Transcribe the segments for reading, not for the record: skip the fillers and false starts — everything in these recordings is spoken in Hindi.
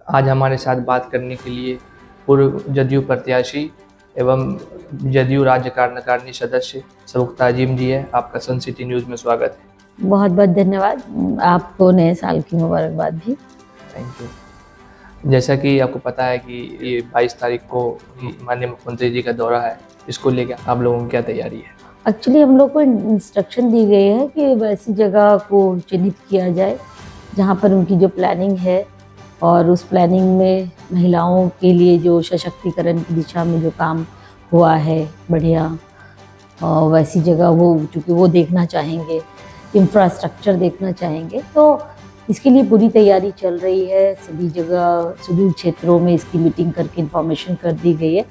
आज हमारे साथ बात करने के लिए पूर्व जदयू प्रत्याशी एवं जदयू राज्य कार्यकारिणी सदस्य सरुख्ता अजीम जी है। आपका सन सिटी न्यूज़ में स्वागत है। बहुत बहुत धन्यवाद। आपको नए साल की मुबारकबाद भी। Thank you. जैसा कि आपको पता है कि ये 22 तारीख को माननीय मुख्यमंत्री जी का दौरा है, इसको लेकर आप लोगों की क्या तैयारी है? एक्चुअली हम लोग को इंस्ट्रक्शन दी गई है कि वैसी जगह को चिन्हित किया जाए जहाँ पर उनकी जो प्लानिंग है और उस प्लानिंग में महिलाओं के लिए जो सशक्तिकरण की दिशा में जो काम हुआ है बढ़िया, और वैसी जगह वो चूँकि वो देखना चाहेंगे, इंफ्रास्ट्रक्चर देखना चाहेंगे, तो इसके लिए पूरी तैयारी चल रही है। सभी जगह सुदूर क्षेत्रों में इसकी मीटिंग करके इन्फॉर्मेशन कर दी गई है।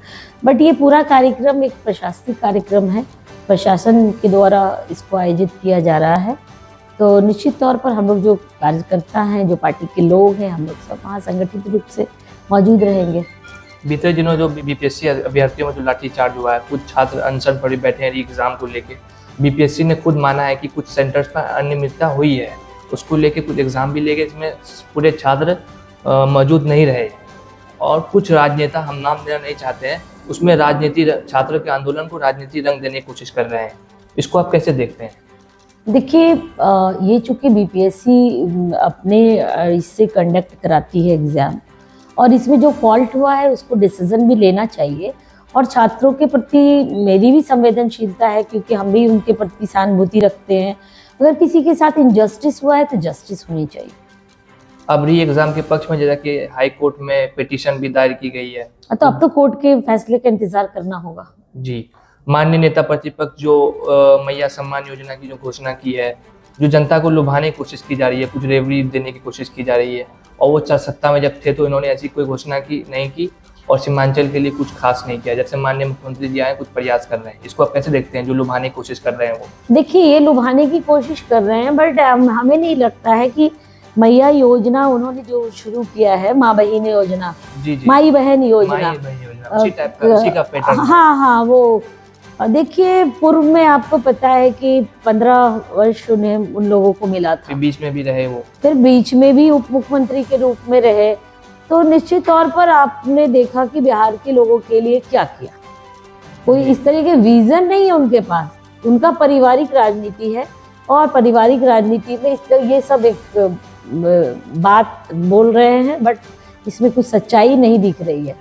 बट ये पूरा कार्यक्रम एक प्रशासनिक कार्यक्रम है, प्रशासन के द्वारा इसको आयोजित किया जा रहा है। तो निश्चित तौर पर हम लोग जो कार्यकर्ता हैं, जो पार्टी के लोग हैं, हम लोग सब वहाँ संगठित रूप से मौजूद रहेंगे। बीते दिनों जो बीपीएससी अभ्यर्थियों में जो लाठीचार्ज हुआ है, कुछ छात्र अनशन पर बैठे हैं एग्जाम को लेके। बीपीएससी ने खुद माना है कि कुछ सेंटर्स पर अनियमितता हुई है, उसको लेके कुछ एग्जाम भी लेके इसमें पूरे छात्र मौजूद नहीं रहे। और कुछ राजनेता, हम नाम देना नहीं चाहते हैं, उसमें राजनीति, छात्र के आंदोलन को राजनीति रंग देने की कोशिश कर रहे हैं। इसको आप कैसे देखते हैं? देखिए, ये चूँकि बीपीएससी अपने इससे कंडक्ट कराती है एग्ज़ाम, और इसमें जो फॉल्ट हुआ है उसको डिसीजन भी लेना चाहिए। और छात्रों के प्रति मेरी भी संवेदनशीलता है, क्योंकि हम भी उनके प्रति सहानुभूति रखते हैं। अगर किसी के साथ इनजस्टिस हुआ है तो जस्टिस होनी चाहिए। अब री एग्जाम के पक्ष में जैसा कि हाई कोर्ट में पिटीशन भी दायर की गई है, तो अब तो कोर्ट के फैसले का इंतजार करना होगा। जी। माननीय नेता प्रतिपक्ष जो मैया सम्मान योजना की जो घोषणा की है, जो जनता को लुभाने की कोशिश की जा रही है, कुछ रेवड़ी देने की कोशिश की जा रही है, और वो सत्ता में जब थे तो इन्होंने ऐसी कोई घोषणा की नहीं की और सीमांचल के लिए कुछ खास नहीं किया। जैसे माननीय मुख्यमंत्री जी आए, कुछ प्रयास कर रहे हैं, इसको आप कैसे देखते हैं जो लुभाने की कोशिश कर रहे हैं? वो देखिए, ये लुभाने की कोशिश कर रहे हैं, बट हमें नहीं लगता है कि मैया योजना उन्होंने जो शुरू किया है, माँ बहन योजना, जी जी, माई बहन योजना, उसी टाइप का, उसी का पैटर्न। हाँ, वो देखिए, पूर्व में आपको पता है कि 15 वर्ष उन्हें उन लोगों को मिला था, बीच में भी रहे वो, फिर बीच में भी उप मुख्यमंत्री के रूप में रहे। तो निश्चित तौर पर आपने देखा कि बिहार के लोगों के लिए क्या किया। कोई इस तरह के विजन नहीं है उनके पास, उनका पारिवारिक राजनीति है, और पारिवारिक राजनीति में ये सब एक बात बोल रहे हैं, बट इसमें कुछ सच्चाई नहीं दिख रही है।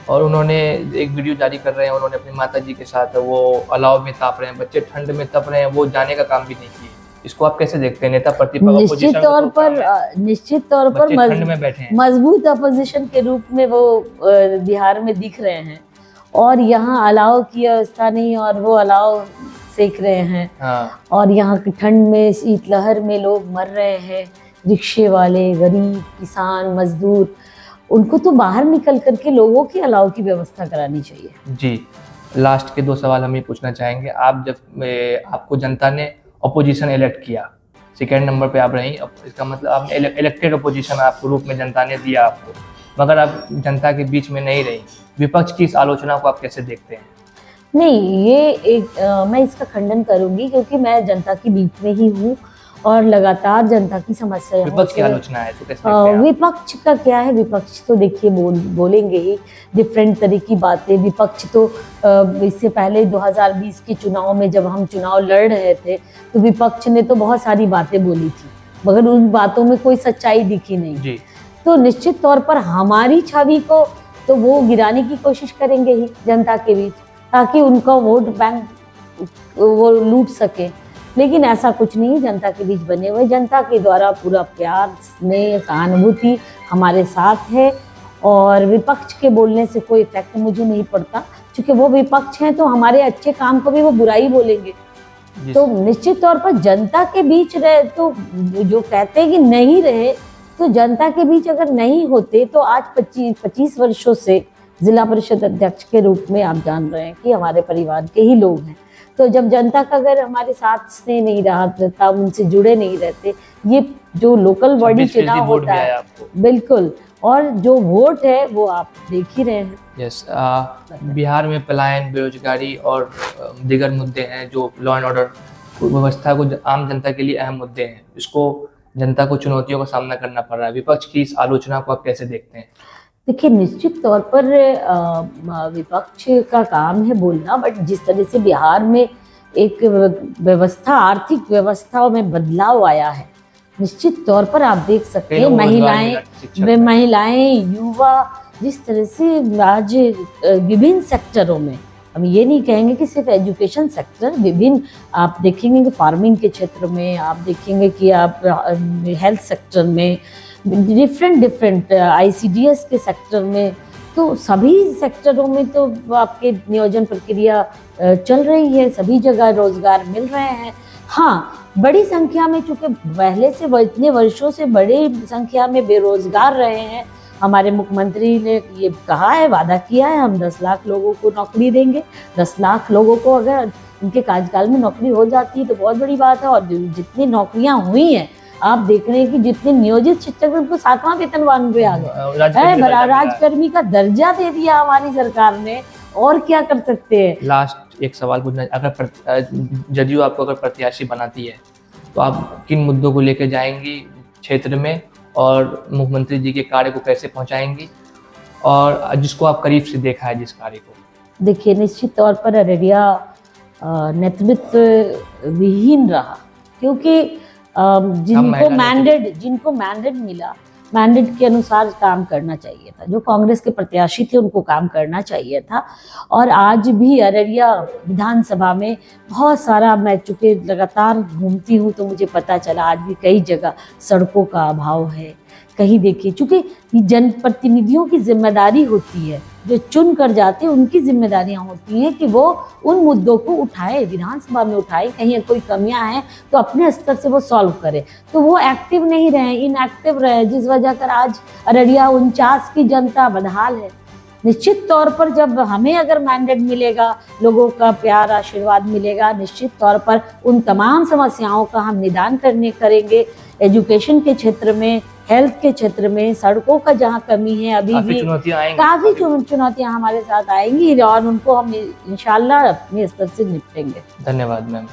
और उन्होंने एक वीडियो जारी कर रहे हैं, उन्होंने अपनी माता जी के साथ वो अलाव में ताप रहे हैं, बच्चे ठंड में तप रहे हैं, वो जाने का काम भी नहीं किए। इसको आप कैसे देखते हैं? नेता प्रतिपक्ष निश्चित तौर पर ठंड में बैठे हैं, मजबूत अपोजिशन के रूप में वो बिहार में दिख रहे हैं, और यहाँ अलाव की व्यवस्था नहीं और वो अलाव सेक रहे हैं। हाँ। और यहाँ की ठंड में, शीतलहर में लोग मर रहे हैं, रिक्शे वाले, गरीब, किसान, मजदूर, उनको तो बाहर निकल करके लोगों की अलाव की व्यवस्था करानी चाहिए। जी। लास्ट के 2 सवाल हम ये पूछना चाहेंगे। आप जब आपको जनता ने अपोजिशन इलेक्ट किया, सेकेंड नंबर पे आप रही, इसका मतलब आपने इलेक्टेड अपोजिशन आपको रूप में जनता ने दिया आपको, मगर आप जनता के बीच में नहीं रही। विपक्ष की इस आलोचना को आप कैसे देखते हैं? नहीं, ये मैं इसका खंडन करूंगी, क्योंकि मैं जनता के बीच में ही हूँ और लगातार जनता की समस्या। विपक्ष की आलोचना है तो कैसे देखते हैं आप? विपक्ष का क्या है? विपक्ष तो देखिए बोलेंगे ही डिफरेंट तरह की बातें। विपक्ष तो इससे पहले 2020 के चुनाव में जब हम चुनाव लड़ रहे थे, तो विपक्ष ने तो बहुत सारी बातें बोली थी, मगर उन बातों में कोई सच्चाई दिखी नहीं जी। तो निश्चित तौर पर हमारी छवि को तो वो गिराने की कोशिश करेंगे ही जनता के बीच, ताकि उनका वोट बैंक वो लूट सके। लेकिन ऐसा कुछ नहीं, जनता के बीच बने हुए, जनता के द्वारा पूरा प्यार, स्नेह, सहानुभूति हमारे साथ है, और विपक्ष के बोलने से कोई इफेक्ट मुझे नहीं पड़ता, क्योंकि वो विपक्ष हैं तो हमारे अच्छे काम को भी वो बुराई बोलेंगे। तो निश्चित तौर पर जनता के बीच रहे, तो जो कहते हैं कि नहीं रहे, तो जनता के बीच अगर नहीं होते तो आज 25 वर्षों से जिला परिषद अध्यक्ष के रूप में आप जान रहे हैं कि हमारे परिवार के ही लोग हैं। तो जब जनता का अगर हमारे साथ स्नेह नहीं रहता, उनसे जुड़े नहीं रहते, ये जो लोकल बॉडी चुनाव होता है, बिल्कुल, और जो वोट है वो आप देख ही रहे हैं। यस। बिहार में पलायन, बेरोजगारी और दीगर मुद्दे हैं जो लॉ एंड ऑर्डर व्यवस्था को आम जनता के लिए अहम मुद्दे हैं। इसको जनता को चुनौतियों का सामना करना पड़ रहा है। विपक्ष की इस आलोचना को आप कैसे देखते हैं? देखिए, निश्चित तौर पर विपक्ष का काम है बोलना, बट जिस तरह से बिहार में एक व्यवस्था, आर्थिक व्यवस्थाओं में बदलाव आया है, निश्चित तौर पर आप देख सकते हैं महिलाएं, युवा, जिस तरह से आज विभिन्न सेक्टरों में, हम ये नहीं कहेंगे कि सिर्फ एजुकेशन सेक्टर, विभिन्न आप देखेंगे कि फार्मिंग के क्षेत्र में, आप देखेंगे कि आप हेल्थ सेक्टर में, डिफरेंट ICDS के सेक्टर में, तो सभी सेक्टरों में तो आपके नियोजन प्रक्रिया चल रही है, सभी जगह रोजगार मिल रहे हैं। हाँ, बड़ी संख्या में, चूंकि पहले से इतने वर्षों से बड़ी संख्या में बेरोजगार रहे हैं। हमारे मुख्यमंत्री ने ये कहा है, वादा किया है, हम 10 लाख लोगों को नौकरी देंगे। 10 लाख लोगों को अगर उनके कार्यकाल में नौकरी हो जाती है तो बहुत बड़ी बात है। और जितनी नौकरियां हुई हैं, आप देख रहे हैं कि जितने नियोजित शिक्षक उनको 7वां वेतनमान पे आ गए, राजकर्मी का दर्जा दे दिया हमारी सरकार ने। और क्या कर सकते हैं? लास्ट एक सवाल पूछना, अगर जदयू आपको अगर प्रत्याशी बनाती है तो आप किन मुद्दों को लेकर जाएंगी क्षेत्र में, और मुख्यमंत्री जी के कार्य को कैसे पहुंचाएंगी, और जिसको आप करीब से देखा है जिस कार्य को? देखिए, निश्चित तौर पर अररिया नेतृत्व विहीन रहा, क्योंकि जिनको मैंडेट मिला, मैंडेट के अनुसार काम करना चाहिए था। जो कांग्रेस के प्रत्याशी थे उनको काम करना चाहिए था। और आज भी अररिया विधानसभा में बहुत सारा, मैं चूँकि लगातार घूमती हूँ तो मुझे पता चला, आज भी कई जगह सड़कों का अभाव है। कहीं देखिए, चूँकि जनप्रतिनिधियों की जिम्मेदारी होती है, जो चुन कर जाते हैं उनकी जिम्मेदारियां होती हैं कि वो उन मुद्दों को उठाए, विधानसभा में उठाए। कहीं कोई कमियां हैं तो अपने स्तर से वो सॉल्व करे। तो वो एक्टिव नहीं रहे, इनएक्टिव रहे, जिस वजह कर आज अररिया 49 की जनता बदहाल है। निश्चित तौर पर जब हमें अगर मैंडेट मिलेगा, लोगों का प्यार आशीर्वाद मिलेगा, निश्चित तौर पर उन तमाम समस्याओं का हम निदान करेंगे। एजुकेशन के क्षेत्र में, हेल्थ के क्षेत्र में, सड़कों का जहाँ कमी है, अभी भी काफी चुनौतियां हमारे साथ आएंगी, और उनको हम इंशाल्लाह अपने स्तर से निपटेंगे। धन्यवाद मैम।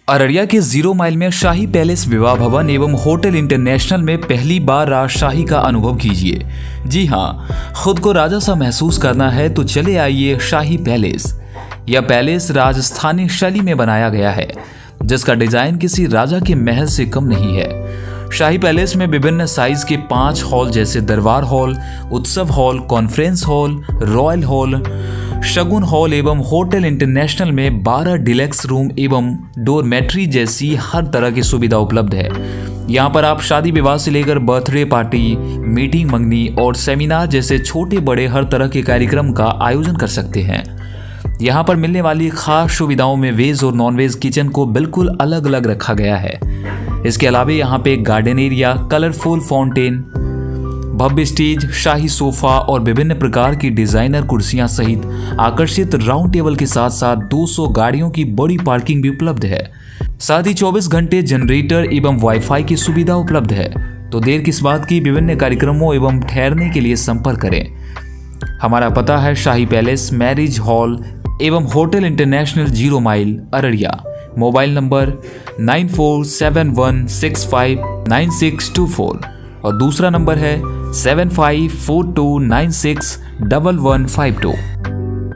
अररिया के 0 माइल में शाही पैलेस विवाह भवन एवं होटल इंटरनेशनल में पहली बार राजशाही का अनुभव कीजिए। जी हाँ, खुद को राजा सा महसूस करना है तो चले आइए शाही पैलेस। यह पैलेस राजस्थानी शैली में बनाया गया है, जिसका डिजाइन किसी राजा के महल से कम नहीं है। शाही पैलेस में विभिन्न साइज के 5 हॉल जैसे Darbar hall, Utsav hall, conference hall, royal hall, Shagun hall एवं होटल इंटरनेशनल में 12 डिलक्स रूम एवं डोरमेट्री जैसी हर तरह की सुविधा उपलब्ध है। यहाँ पर आप शादी विवाह से लेकर बर्थडे पार्टी, मीटिंग मंगनी और सेमिनार जैसे छोटे बड़े हर तरह के कार्यक्रम का आयोजन कर सकते हैं। यहाँ पर मिलने वाली खास सुविधाओं में वेज और नॉन वेज किचन को बिल्कुल अलग अलग रखा गया है। इसके अलावा यहाँ पे गार्डन एरिया, कलरफुल फाउंटेन, भव्य स्टेज, शाही सोफा और विभिन्न प्रकार की डिजाइनर कुर्सियां सहित आकर्षित राउंड टेबल के साथ साथ 200 गाड़ियों की बड़ी पार्किंग भी उपलब्ध है। साथ ही 24 घंटे जनरेटर एवं वाईफाई की सुविधा उपलब्ध है। तो देर किस बात की, विभिन्न कार्यक्रमों एवं ठहरने के लिए संपर्क करें। हमारा पता है शाही पैलेस, मैरिज हॉल एवं hotel international, 0 mile, Araria. Mobile number 9471659624 और दूसरा नंबर है 7542961152।